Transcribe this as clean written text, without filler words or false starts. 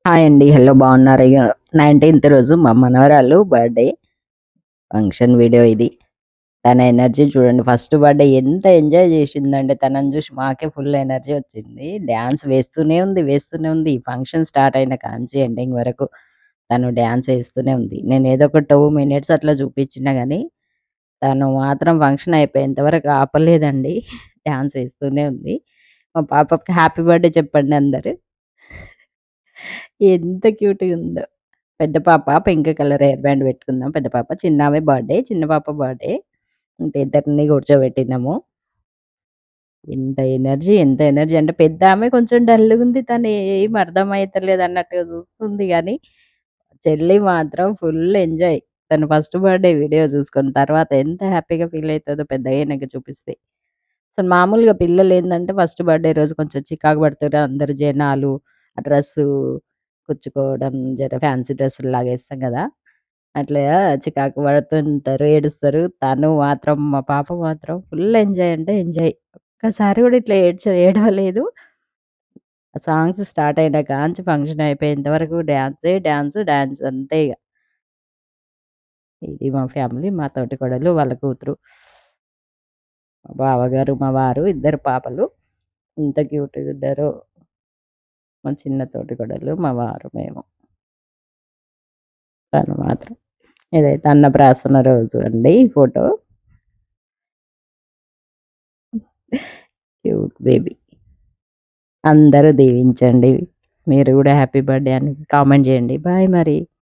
Hi అండి. Hello బాగున్నారా? 19థ్ రోజు మా మనవరాలు బర్త్‌డే ఫంక్షన్ వీడియో ఇది. తన ఎనర్జీ చూడండి. ఫస్ట్ బర్త్‌డే ఎంత ఎంజాయ్ చేసిందంటే తనని చూసి మాకే ఫుల్ ఎనర్జీ వచ్చింది. డాన్స్ వేస్తూనే ఉంది, వేస్తూనే ఉంది. ఈ ఫంక్షన్ స్టార్ట్ అయిన కాంచి ఎండింగ్ వరకు తను డాన్స్ ఏస్తూనే ఉంది. నేను ఏదో ఒక 2 మినిట్స్ అట్లా చూపించినా గానీ, తను మాత్రం ఫంక్షన్ అయిపోయేంత వరకు ఆపలేదండి. డాన్స్ ఏస్తూనే ఉంది. మా పాపకి హ్యాపీ బర్త్‌డే చెప్పండి అందరూ. ఎంత క్యూట్‌గుందో. పెద్ద పాప పింక్ కలర్ హెయిర్ బ్యాండ్ పెట్టుకుందాం పెద్ద పాప. చిన్నామె బర్త్‌డే. చిన్న పాప బర్త్‌డే. ఇంక ఇద్దరిని కూర్చోబెట్టినాము. ఎంత ఎనర్జీ అంటే పెద్దామె కొంచెం డల్‌గుంది. తను ఏం అర్థమైతలేదు అన్నట్టుగా చూస్తుంది గానీ, చెల్లి మాత్రం ఫుల్ ఎంజాయ్. తను ఫస్ట్ బర్త్‌డే వీడియో చూసుకున్న తర్వాత ఎంత హ్యాపీగా ఫీల్ అయితదో పెద్దగయినంక చూపిస్తే. అసలు మామూలుగా పిల్లలేందంటే ఫస్ట్ బర్త్‌డే రోజు కొంచెం చికాకు పడుతుర్రు అందరు జనాలు, ఆ డ్రెస్సు కుచ్చుకోవడం, జర ఫ్యాన్సీ డ్రెస్సుల్లాగా ఏస్తాం గదా! అట్లా చికాకు పడుతుంటారు, ఏడుస్తారు. తను మాత్రం మా పాప మాత్రం ఫుల్ ఎంజాయ్ అంటే ఎంజాయ్. ఒక్కసారి గూడా ఇట్లా ఏడవలేదు. ఆ సాంగ్స్ స్టార్ట్ అయిన కాంచి ఫంక్షన్ అయిపోయేంత వరకు డాన్సే డాన్స్, డాన్స్ అంతే ఇగ. ఇది మా ఫ్యామిలీ. మా తోటికోడలు, వాళ్ళ కూతురు, మా బావగారు, మా వారు, ఇద్దరు పాపలు. ఎంత క్యూట్‌గున్నారో. మా చిన్న తోటికోడలు, మా వారు, మేము. తను మాత్రం. ఇదైతే అన్నప్రాసన రోజు అండి ఈ ఫోటో. Cute baby. అందరూ దీవించండి. మీరు గూడా హ్యాపీ బర్త్‌డే అని కామెంట్ జేయండి. బాయ్ మరి.